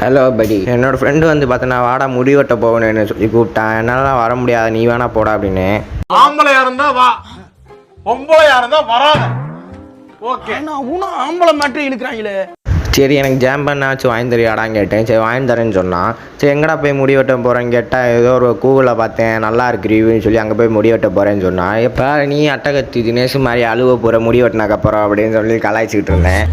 Hello படி, என்னோடய friend வந்து பார்த்தோன்னா வாடா முடி வெட்ட போகணும்னு சொல்லி கூப்பிட்டான். என்னால் வர முடியாது, நீ வேணா போடா அப்படின்னு. ஆம்பளையா இருந்தா வா, பொம்பளையா இருந்தா வராத. ஓகே, நான் ஆம்பளை மாட்டி இழுக்கிறாங்களே. சரி, எனக்கு ஜாம் பண்ணாச்சும் வாங்கி தரியாடான்னு கேட்டேன். சரி வாங்கி தரேன்னு சொன்னான். சரி எங்கடா போய் முடி வெட்ட போகிறேன்னு கேட்டால் ஏதோ ஒரு கூகுளில் பார்த்தேன், நல்லா இருக்கு ரிவ்யூன்னு சொல்லி அங்கே போய் முடி வெட்ட போகிறேன்னு சொன்னான். எப்போ நீ அட்டகத்தி தினேஷ் மாதிரி அழுவ போகிற முடி வெட்டினாக்கப்புறம் அப்படின்னு சொல்லி கலாய்ச்சிக்கிட்டு இருந்தேன்.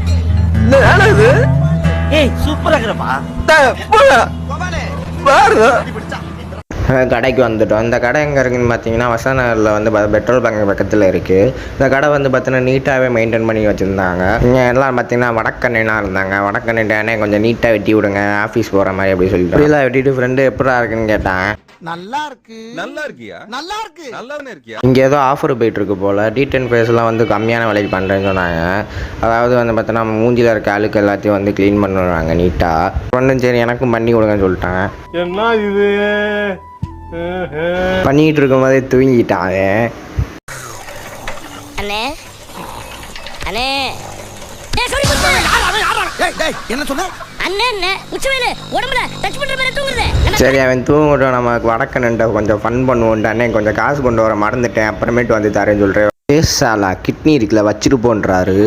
கடைக்கு வந்துட்டோம். இந்த கடை எங்கே இருக்குதுன்னு பார்த்தீங்கன்னா வசநகரில் வந்து பெட்ரோல் பங்க் பக்கத்தில் இருக்குது. இந்த கடை வந்து பார்த்தீங்கன்னா நீட்டாகவே மெயின்டைன் பண்ணி வச்சுருந்தாங்க. இங்கே எல்லாம் பார்த்தீங்கன்னா வடக்கண்ணைனாக இருந்தாங்க. வடக்கண்ணைட்டானே கொஞ்சம் நீட்டாக வெட்டி விடுங்க, ஆஃபீஸ் போகிற மாதிரி அப்படி சொல்லிட்டு இப்படிலாம் வெட்டிட்டு ஃப்ரெண்டு எப்படா இருக்குன்னு கேட்டான். நல்லா இருக்கு. நல்லா இருக்கியா? நல்லா இருக்கு. நல்லாவே இருக்கியா? இங்கே ஏதோ ஆஃபர் போயிட்டு இருக்கு போல். D10 ஃபேஸ்லாம் வந்து கம்மியான விலைக்கு பண்ணுறேன்னு சொன்னாங்க. அதாவது வந்து பார்த்தோன்னா மூஞ்சியில் இருக்க அழுக்கு எல்லாத்தையும் வந்து க்ளீன் பண்ணுவாங்க நீட்டாக. ஃப்ரெண்டும் சரி எனக்கும் பண்ணி கொடுங்கன்னு சொல்லிட்டாங்க. என்ன இது பண்ணிக்கிட்டு இருக்கும் போதே தூங்கிட்டான். என்ன சொன்ன? சரி அவன் தூங்கட்டும், நமக்கு வடக்கண்ணுட்ட கொஞ்சம் ஃபன் பண்ணுவோன்ட்டு அண்ணே கொஞ்சம் காசு கொண்டு வர மறந்துட்டேன், அப்புறமேட்டு வந்து தரேன்னு சொல்கிறேன். பேசாலா கிட்னி இருக்குல்ல வச்சிட்டு போன்றாரு.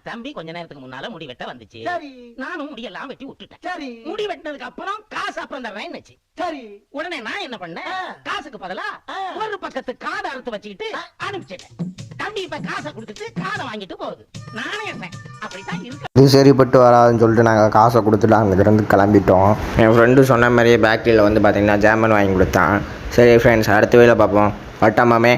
தம்பி கொஞ்ச நேரத்துக்கு முன்னால முடி வெட்ட வந்துச்சு. நானும் முடியெல்லாம் வெட்டி விட்டுட்டேன். முடி வெட்டினதுக்கு அப்புறம் காசு அப்புறம் தர்றேன்னு சரி. உடனே நான் என்ன பண்ணேன், காசுக்கு பதிலா ஒரு பக்கத்து காடை அறுத்து வச்சுக்கிட்டு அனுப்பிச்சிட்டேன். தம்பி இப்ப காசை கொடுத்துட்டு காடை வாங்கிட்டு போகுது. நானே அப்படித்தான் இருக்கு. இது சரிப்பட்டு வராதுன்னு சொல்லிட்டு நாங்கள் காசை கொடுத்துட்டு அங்கேருந்து கிளம்பிட்டோம். என் ஃப்ரெண்டு சொன்ன மாதிரியே பேக்கரியில் வந்து பார்த்தீங்கன்னா ஜாமன் வாங்கி கொடுத்தான். சரி ஃப்ரெண்ட்ஸ், அடுத்த வேலை பார்ப்போம். வட்டாமாமே.